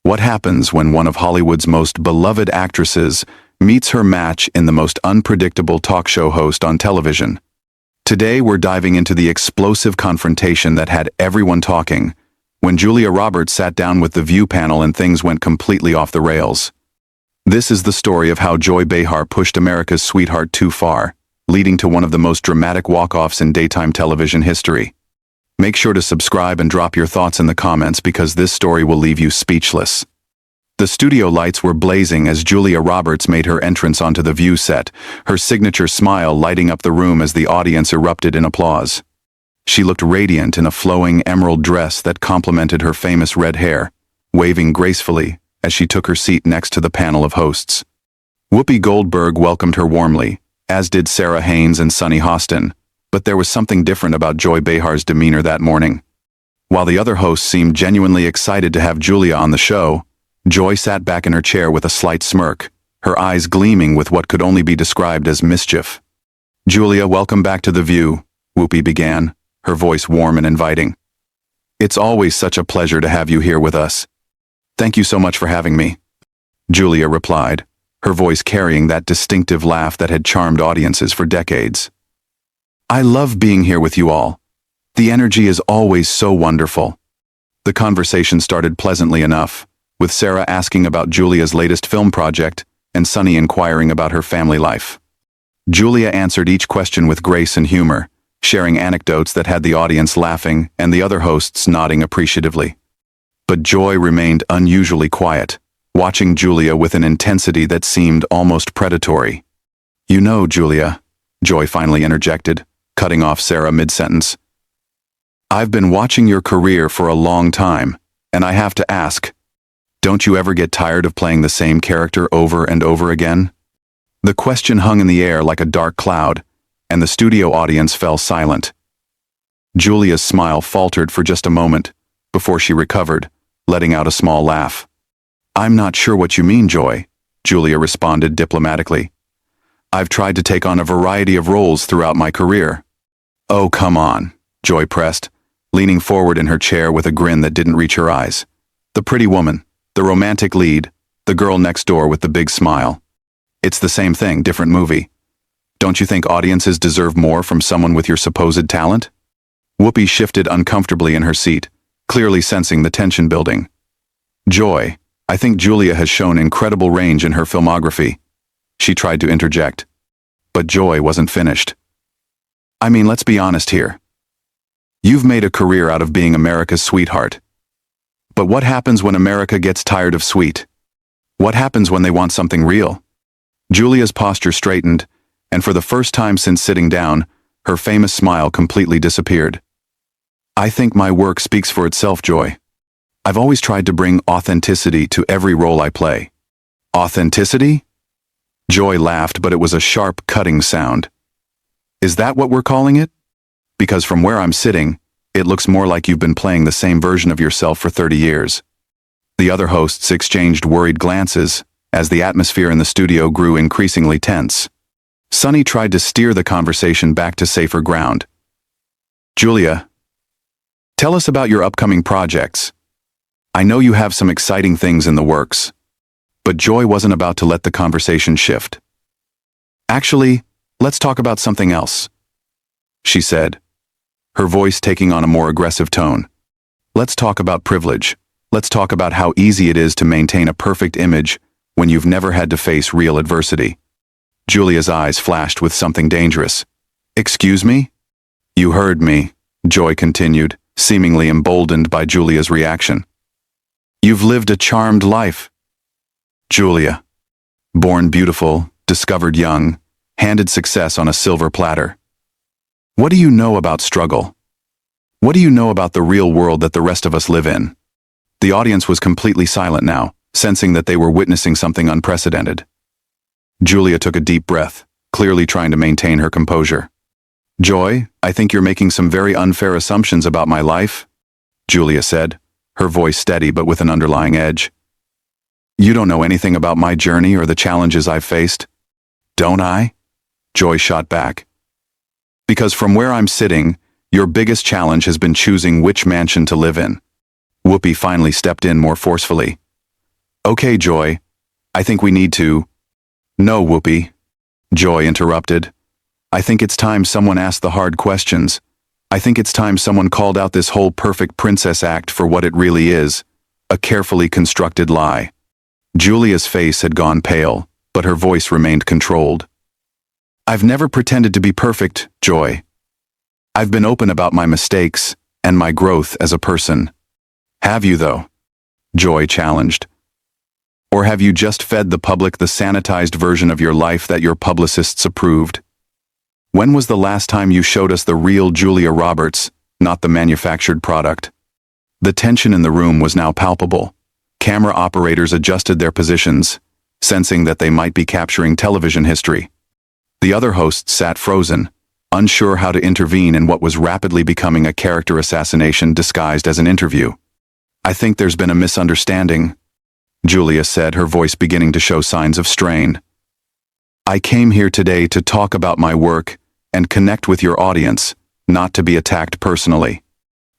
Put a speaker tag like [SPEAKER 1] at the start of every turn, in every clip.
[SPEAKER 1] What happens when one of Hollywood's most beloved actresses meets her match in the most unpredictable talk show host on television? Today we're diving into the explosive confrontation that had everyone talking, when Julia Roberts sat down with the View panel and things went completely off the rails. This is the story of how Joy Behar pushed America's sweetheart too far, leading to one of the most dramatic walk-offs in daytime television history. Make sure to subscribe and drop your thoughts in the comments because this story will leave you speechless. The studio lights were blazing as Julia Roberts made her entrance onto the View set, her signature smile lighting up the room as the audience erupted in applause. She looked radiant in a flowing emerald dress that complemented her famous red hair, waving gracefully as she took her seat next to the panel of hosts. Whoopi Goldberg welcomed her warmly, as did Sarah Haynes and Sunny Hostin, but there was something different about Joy Behar's demeanor that morning. While the other hosts seemed genuinely excited to have Julia on the show, Joy sat back in her chair with a slight smirk, her eyes gleaming with what could only be described as mischief. "Julia, welcome back to The View," Whoopi began, her voice warm and inviting. "It's always such a pleasure to have you here with us. Thank you so much for having me," Julia replied, her voice carrying that distinctive laugh that had charmed audiences for decades. "I love being here with you all. The energy is always so wonderful." The conversation started pleasantly enough, with Sarah asking about Julia's latest film project and Sunny inquiring about her family life. Julia answered each question with grace and humor, sharing anecdotes that had the audience laughing and the other hosts nodding appreciatively. But Joy remained unusually quiet, watching Julia with an intensity that seemed almost predatory. "You know, Julia," Joy finally interjected, cutting off Sarah mid-sentence. "I've been watching your career for a long time, and I have to ask, don't you ever get tired of playing the same character over and over again?" The question hung in the air like a dark cloud, and the studio audience fell silent. Julia's smile faltered for just a moment, before she recovered, letting out a small laugh. "I'm not sure what you mean, Joy," Julia responded diplomatically. "I've tried to take on a variety of roles throughout my career." "Oh, come on," Joy pressed, leaning forward in her chair with a grin that didn't reach her eyes. "The pretty woman, the romantic lead, the girl next door with the big smile. It's the same thing, different movie. Don't you think audiences deserve more from someone with your supposed talent?" Whoopi shifted uncomfortably in her seat, clearly sensing the tension building. "Joy, I think Julia has shown incredible range in her filmography," she tried to interject. But Joy wasn't finished. "I mean, let's be honest here. You've made a career out of being America's sweetheart. But what happens when America gets tired of sweet? What happens when they want something real?" Julia's posture straightened, and for the first time since sitting down, her famous smile completely disappeared. "I think my work speaks for itself, Joy. I've always tried to bring authenticity to every role I play." "Authenticity?" Joy laughed, but it was a sharp, cutting sound. "Is that what we're calling it? Because from where I'm sitting, it looks more like you've been playing the same version of yourself for 30 years. The other hosts exchanged worried glances as the atmosphere in the studio grew increasingly tense. Sunny tried to steer the conversation back to safer ground. "Julia, tell us about your upcoming projects. I know you have some exciting things in the works." But Joy wasn't about to let the conversation shift. "Actually, let's talk about something else," she said, her voice taking on a more aggressive tone. "Let's talk about privilege. Let's talk about how easy it is to maintain a perfect image when you've never had to face real adversity." Julia's eyes flashed with something dangerous. "Excuse me?" "You heard me," Joy continued, seemingly emboldened by Julia's reaction. "You've lived a charmed life. Julia. Born beautiful, discovered young, handed success on a silver platter. What do you know about struggle? What do you know about the real world that the rest of us live in?" The audience was completely silent now, sensing that they were witnessing something unprecedented. Julia took a deep breath, clearly trying to maintain her composure. "Joy, I think you're making some very unfair assumptions about my life," Julia said, her voice steady but with an underlying edge. "You don't know anything about my journey or the challenges I've faced." "Don't I?" Joy shot back. "Because from where I'm sitting, your biggest challenge has been choosing which mansion to live in." Whoopi finally stepped in more forcefully. Okay, Joy. I think we need to. No, Whoopi. Joy interrupted. I think it's time someone asked the hard questions. I think it's time someone called out this whole perfect princess act for what it really is. A carefully constructed lie. Julia's face had gone pale, but her voice remained controlled. I've never pretended to be perfect, Joy. I've been open about my mistakes and my growth as a person. Have you, though? Joy challenged. Or have you just fed the public the sanitized version of your life that your publicists approved? When was the last time you showed us the real Julia Roberts, not the manufactured product? The tension in the room was now palpable. Camera operators adjusted their positions, sensing that they might be capturing television history. The other hosts sat frozen, unsure how to intervene in what was rapidly becoming a character assassination disguised as an interview. I think there's been a misunderstanding, Julia said, her voice beginning to show signs of strain. I came here today to talk about my work and connect with your audience, not to be attacked personally.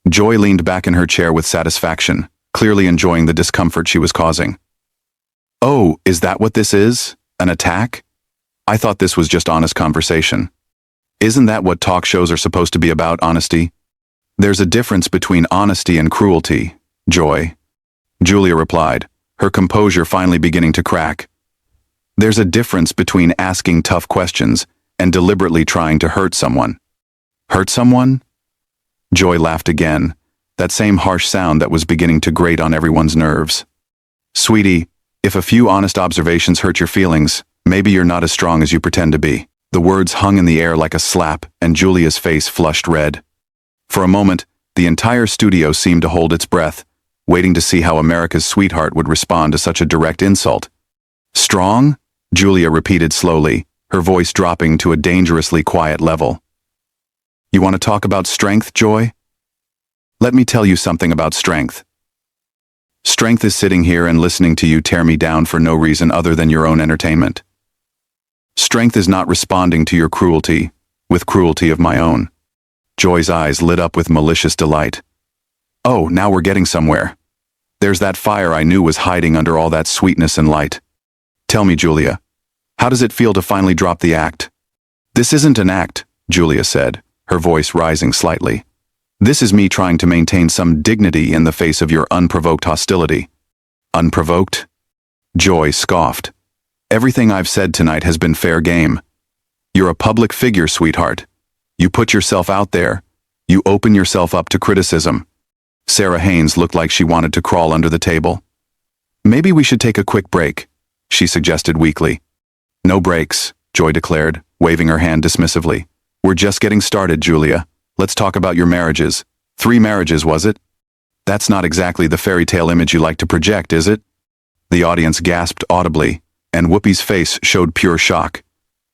[SPEAKER 1] Joy leaned back in her chair with satisfaction, clearly enjoying the discomfort she was causing. Oh, is that what this is? An attack? I thought this was just honest conversation. Isn't that what talk shows are supposed to be about, honesty? There's a difference between honesty and cruelty, Joy. Julia replied, her composure finally beginning to crack. There's a difference between asking tough questions and deliberately trying to hurt someone. Hurt someone? Joy laughed again, that same harsh sound that was beginning to grate on everyone's nerves. Sweetie, if a few honest observations hurt your feelings, maybe you're not as strong as you pretend to be. The words hung in the air like a slap, and Julia's face flushed red. For a moment, the entire studio seemed to hold its breath, waiting to see how America's sweetheart would respond to such a direct insult. Strong? Julia repeated slowly, her voice dropping to a dangerously quiet level. You want to talk about strength, Joy? Let me tell you something about strength. Strength is sitting here and listening to you tear me down for no reason other than your own entertainment. Strength is not responding to your cruelty, with cruelty of my own. Joy's eyes lit up with malicious delight. Oh, now we're getting somewhere. There's that fire I knew was hiding under all that sweetness and light. Tell me, Julia, how does it feel to finally drop the act? This isn't an act, Julia said, her voice rising slightly. This is me trying to maintain some dignity in the face of your unprovoked hostility. Unprovoked? Joy scoffed. Everything I've said tonight has been fair game. You're a public figure, sweetheart. You put yourself out there. You open yourself up to criticism. Sarah Haynes looked like she wanted to crawl under the table. Maybe we should take a quick break, she suggested weakly. No breaks, Joy declared, waving her hand dismissively. We're just getting started, Julia. Let's talk about your marriages. 3 marriages, was it? That's not exactly the fairy tale image you like to project, is it? The audience gasped audibly, and Whoopi's face showed pure shock.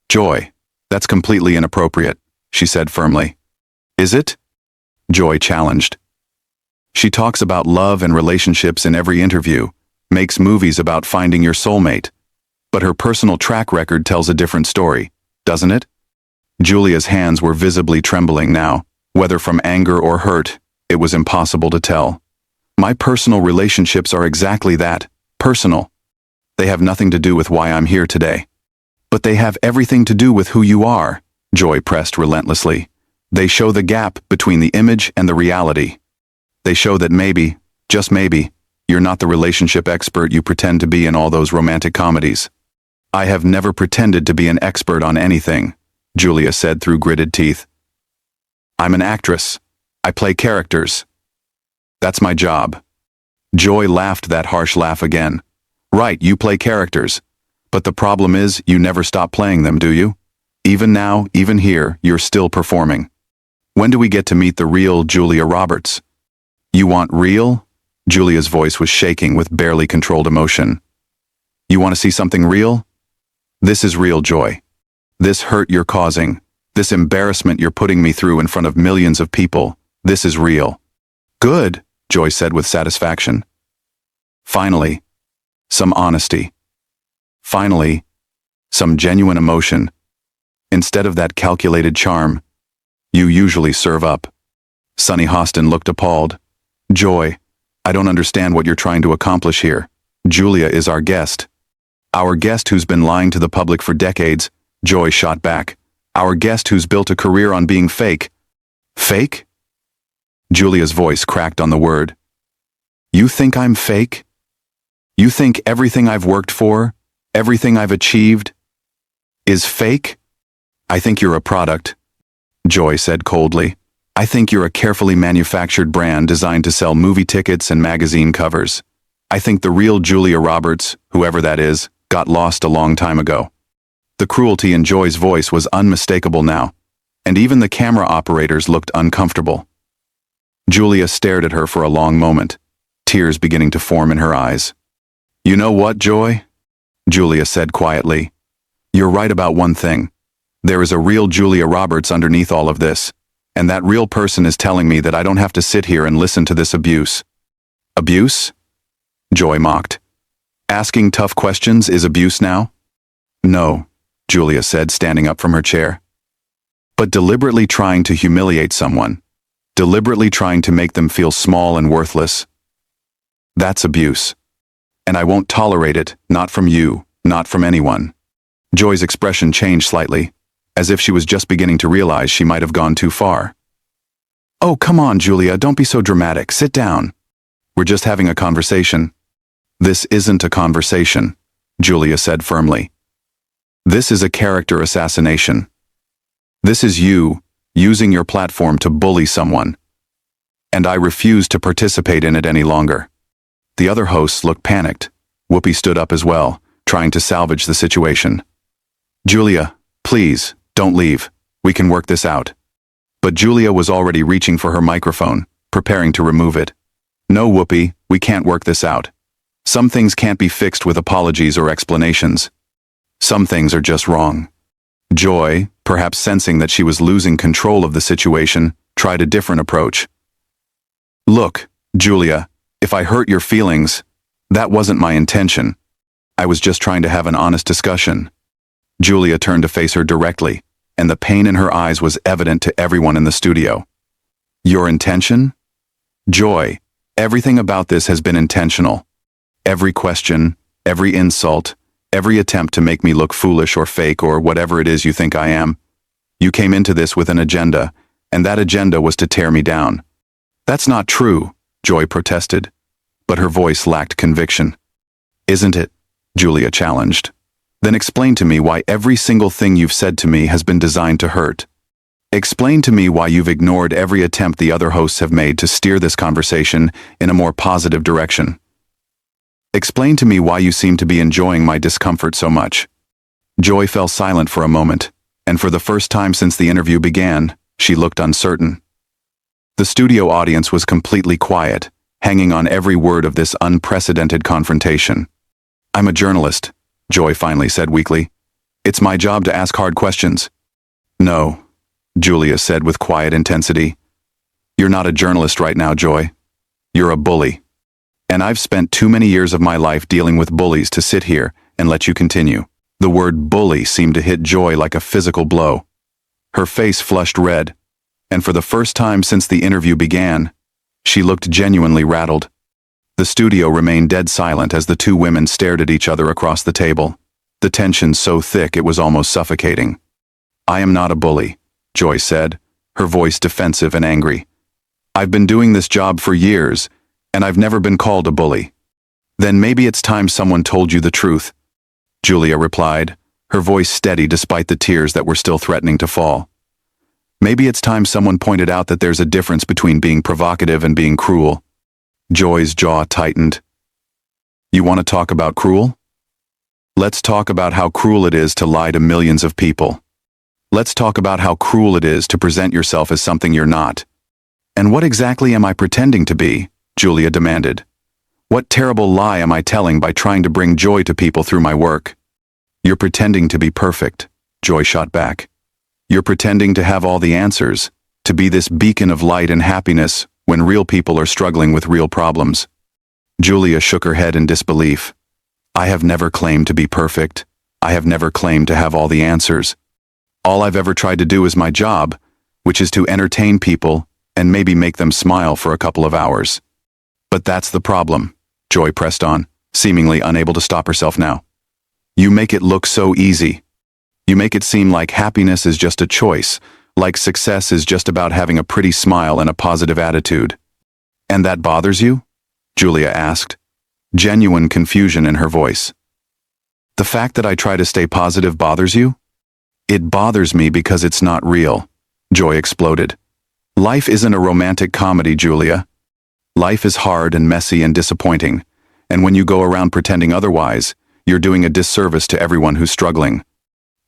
[SPEAKER 1] Joy, that's completely inappropriate, she said firmly. Is it? Joy challenged. She talks about love and relationships in every interview, makes movies about finding your soulmate. But her personal track record tells a different story, doesn't it? Julia's hands were visibly trembling now. Whether from anger or hurt, it was impossible to tell. My personal relationships are exactly that, personal. They have nothing to do with why I'm here today. But they have everything to do with who you are, Joy pressed relentlessly. They show the gap between the image and the reality. They show that maybe, just maybe, you're not the relationship expert you pretend to be in all those romantic comedies. I have never pretended to be an expert on anything, Julia said through gritted teeth. I'm an actress. I play characters. That's my job. Joy laughed that harsh laugh again. Right, you play characters. But the problem is, you never stop playing them, do you? Even now, even here, you're still performing. When do we get to meet the real Julia Roberts? You want real? Julia's voice was shaking with barely controlled emotion. You want to see something real? This is real, Joy. This hurt you're causing, this embarrassment you're putting me through in front of millions of people, this is real. Good, Joy said with satisfaction. Finally, some honesty. Finally, some genuine emotion. Instead of that calculated charm you usually serve up. Sonny Hostin looked appalled. Joy, I don't understand what you're trying to accomplish here. Julia is our guest. Our guest who's been lying to the public for decades, Joy shot back. Our guest who's built a career on being fake. Fake? Julia's voice cracked on the word. You think I'm fake? You think everything I've worked for, everything I've achieved, is fake? I think you're a product, Joy said coldly. I think you're a carefully manufactured brand designed to sell movie tickets and magazine covers. I think the real Julia Roberts, whoever that is, got lost a long time ago. The cruelty in Joy's voice was unmistakable now, and even the camera operators looked uncomfortable. Julia stared at her for a long moment, tears beginning to form in her eyes. You know what, Joy? Julia said quietly. You're right about one thing. There is a real Julia Roberts underneath all of this, and that real person is telling me that I don't have to sit here and listen to this abuse. Abuse? Joy mocked. Asking tough questions is abuse now? No, Julia said, standing up from her chair. But deliberately trying to humiliate someone, deliberately trying to make them feel small and worthless, that's abuse. And I won't tolerate it, not from you, not from anyone. Joy's expression changed slightly, as if she was just beginning to realize she might have gone too far. Oh, come on, Julia, don't be so dramatic. Sit down. We're just having a conversation. This isn't a conversation, Julia said firmly. This is a character assassination. This is you, using your platform to bully someone. And I refuse to participate in it any longer. The other hosts looked panicked. Whoopi stood up as well, trying to salvage the situation. Julia, please, don't leave. We can work this out. But Julia was already reaching for her microphone, preparing to remove it. No, Whoopi, we can't work this out. Some things can't be fixed with apologies or explanations. Some things are just wrong. Joy, perhaps sensing that she was losing control of the situation, tried a different approach. Look, Julia, if I hurt your feelings, that wasn't my intention. I was just trying to have an honest discussion. Julia turned to face her directly, and the pain in her eyes was evident to everyone in the studio. Your intention? Joy, everything about this has been intentional. Every question, every insult, every attempt to make me look foolish or fake or whatever it is you think I am. You came into this with an agenda, and that agenda was to tear me down. That's not true, Joy protested, but her voice lacked conviction. Isn't it? Julia challenged. Then explain to me why every single thing you've said to me has been designed to hurt. Explain to me why you've ignored every attempt the other hosts have made to steer this conversation in a more positive direction. Explain to me why you seem to be enjoying my discomfort so much. Joy fell silent for a moment, and for the first time since the interview began, she looked uncertain. The studio audience was completely quiet, hanging on every word of this unprecedented confrontation. I'm a journalist, Joy finally said weakly. It's my job to ask hard questions. No, Julia said with quiet intensity. You're not a journalist right now, Joy. You're a bully. And I've spent too many years of my life dealing with bullies to sit here and let you continue. The word bully seemed to hit Joy like a physical blow. Her face flushed red, and for the first time since the interview began, she looked genuinely rattled. The studio remained dead silent as the two women stared at each other across the table, the tension so thick it was almost suffocating. I am not a bully, Joy said, her voice defensive and angry. I've been doing this job for years, and I've never been called a bully. Then maybe it's time someone told you the truth, Julia replied, her voice steady despite the tears that were still threatening to fall. Maybe it's time someone pointed out that there's a difference between being provocative and being cruel. Joy's jaw tightened. You want to talk about cruel? Let's talk about how cruel it is to lie to millions of people. Let's talk about how cruel it is to present yourself as something you're not. And what exactly am I pretending to be? Julia demanded. What terrible lie am I telling by trying to bring joy to people through my work? You're pretending to be perfect, Joy shot back. You're pretending to have all the answers, to be this beacon of light and happiness when real people are struggling with real problems. Julia shook her head in disbelief. I have never claimed to be perfect. I have never claimed to have all the answers. All I've ever tried to do is my job, which is to entertain people and maybe make them smile for a couple of hours. But that's the problem, Joy pressed on. seemingly unable to stop herself now. You make it look so easy. You make it seem like happiness is just a choice, like success is just about having a pretty smile and a positive attitude. And that bothers you? Julia asked, genuine confusion in her voice. The fact that I try to stay positive bothers you? It bothers me because it's not real, Joy exploded. Life isn't a romantic comedy, Julia. Life is hard and messy and disappointing, and when you go around pretending otherwise, you're doing a disservice to everyone who's struggling.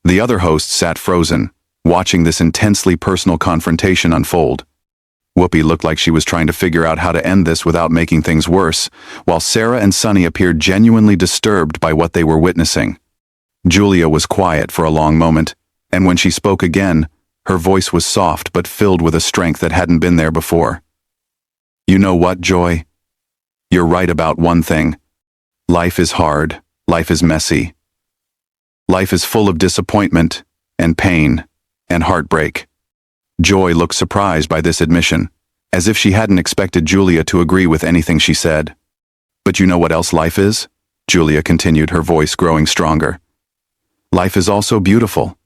[SPEAKER 1] The other hosts sat frozen, watching this intensely personal confrontation unfold. Whoopi looked like she was trying to figure out how to end this without making things worse, while Sarah and Sunny appeared genuinely disturbed by what they were witnessing. Julia was quiet for a long moment, and when she spoke again, her voice was soft but filled with a strength that hadn't been there before. You know what, Joy? You're right about one thing. Life is hard, life is messy. Life is full of disappointment, and pain, and heartbreak. Joy looked surprised by this admission, as if she hadn't expected Julia to agree with anything she said. But you know what else life is? Julia continued, her voice growing stronger. Life is also beautiful.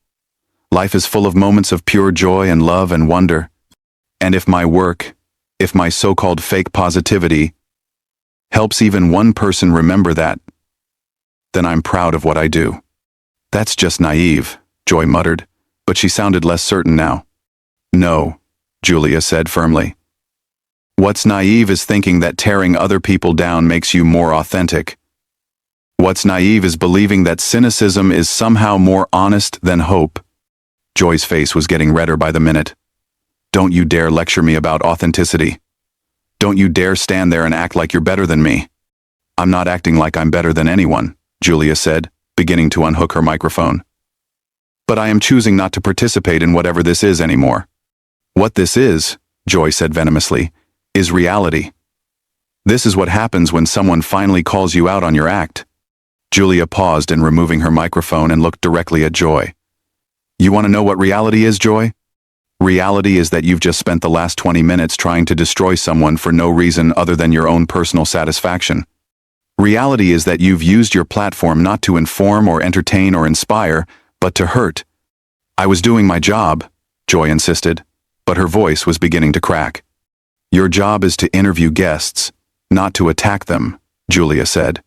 [SPEAKER 1] Life is full of moments of pure joy and love and wonder. And if my work, if my so-called fake positivity, helps even one person remember that, then I'm proud of what I do. That's just naive, Joy muttered, but she sounded less certain now. No, Julia said firmly. What's naive is thinking that tearing other people down makes you more authentic. What's naive is believing that cynicism is somehow more honest than hope. Joy's face was getting redder by the minute. Don't you dare lecture me about authenticity. Don't you dare stand there and act like you're better than me. I'm not acting like I'm better than anyone, Julia said, beginning to unhook her microphone. But I am choosing not to participate in whatever this is anymore. What this is, Joy said venomously, is reality. This is what happens when someone finally calls you out on your act. Julia paused in removing her microphone and looked directly at Joy. You want to know what reality is, Joy? Reality is that you've just spent the last 20 minutes trying to destroy someone for no reason other than your own personal satisfaction. Reality is that you've used your platform not to inform or entertain or inspire, but to hurt. I was doing my job, Joy insisted, but her voice was beginning to crack. Your job is to interview guests, not to attack them, Julia said.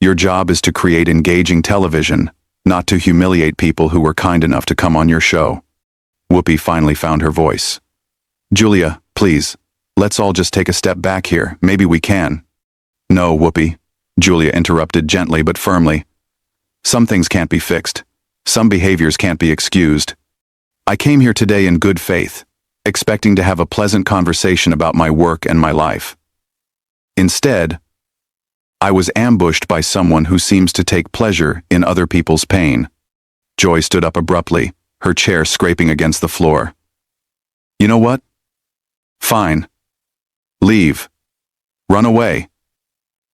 [SPEAKER 1] Your job is to create engaging television, not to humiliate people who were kind enough to come on your show. Whoopi finally found her voice. Julia, please, let's all just take a step back here. Maybe we can. No, Whoopi, Julia interrupted gently but firmly. Some things can't be fixed. Some behaviors can't be excused. I came here today in good faith, expecting to have a pleasant conversation about my work and my life. Instead, I was ambushed by someone who seems to take pleasure in other people's pain. Joy stood up abruptly, her chair scraping against the floor. You know what? Fine. Leave. Run away.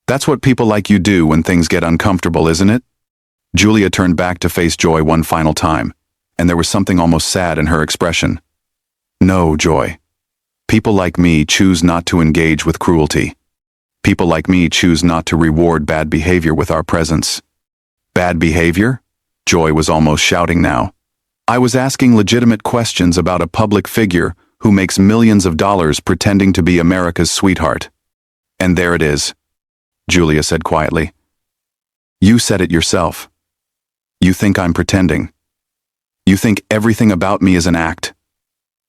[SPEAKER 1] That's what people like you do when things get uncomfortable, isn't it? Julia turned back to face Joy one final time, and there was something almost sad in her expression. No, Joy. People like me choose not to engage with cruelty. People like me choose not to reward bad behavior with our presence. Bad behavior? Joy was almost shouting now. I was asking legitimate questions about a public figure who makes millions of dollars pretending to be America's sweetheart. And there it is, Julia said quietly. You said it yourself. You think I'm pretending. You think everything about me is an act.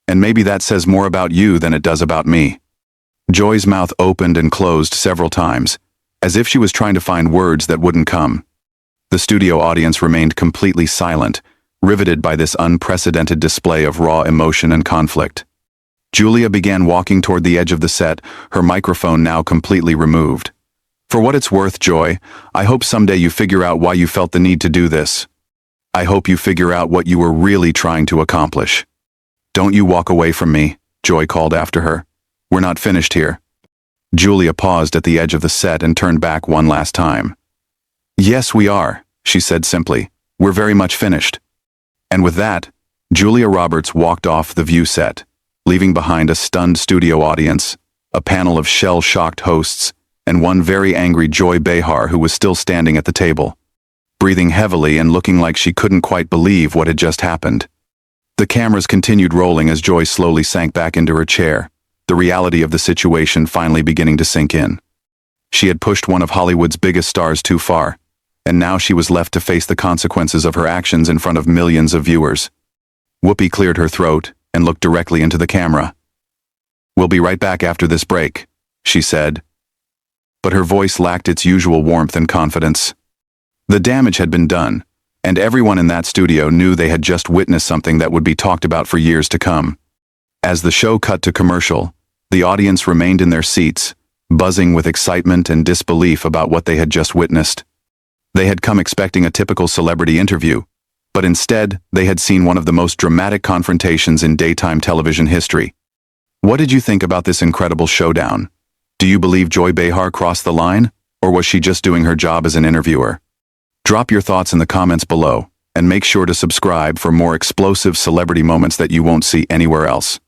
[SPEAKER 1] And maybe that says more about you than it does about me. Joy's mouth opened and closed several times, as if she was trying to find words that wouldn't come. The studio audience remained completely silent, riveted by this unprecedented display of raw emotion and conflict. Julia began walking toward the edge of the set, her microphone now completely removed. For what it's worth, Joy, I hope someday you figure out why you felt the need to do this. I hope you figure out what you were really trying to accomplish. Don't you walk away from me, Joy called after her. We're not finished here. Julia paused at the edge of the set and turned back one last time. Yes, we are, she said simply. We're very much finished. And with that, Julia Roberts walked off the view set, leaving behind a stunned studio audience, a panel of shell-shocked hosts, and one very angry Joy Behar who was still standing at the table, breathing heavily and looking like she couldn't quite believe what had just happened. The cameras continued rolling as Joy slowly sank back into her chair, the reality of the situation finally beginning to sink in. She had pushed one of Hollywood's biggest stars too far, and now she was left to face the consequences of her actions in front of millions of viewers. Whoopi cleared her throat and looked directly into the camera. "We'll be right back after this break," she said. But her voice lacked its usual warmth and confidence. The damage had been done, and everyone in that studio knew they had just witnessed something that would be talked about for years to come. As the show cut to commercial, the audience remained in their seats, buzzing with excitement and disbelief about what they had just witnessed. They had come expecting a typical celebrity interview, but instead, they had seen one of the most dramatic confrontations in daytime television history. What did you think about this incredible showdown? Do you believe Joy Behar crossed the line, or was she just doing her job as an interviewer? Drop your thoughts in the comments below, and make sure to subscribe for more explosive celebrity moments that you won't see anywhere else.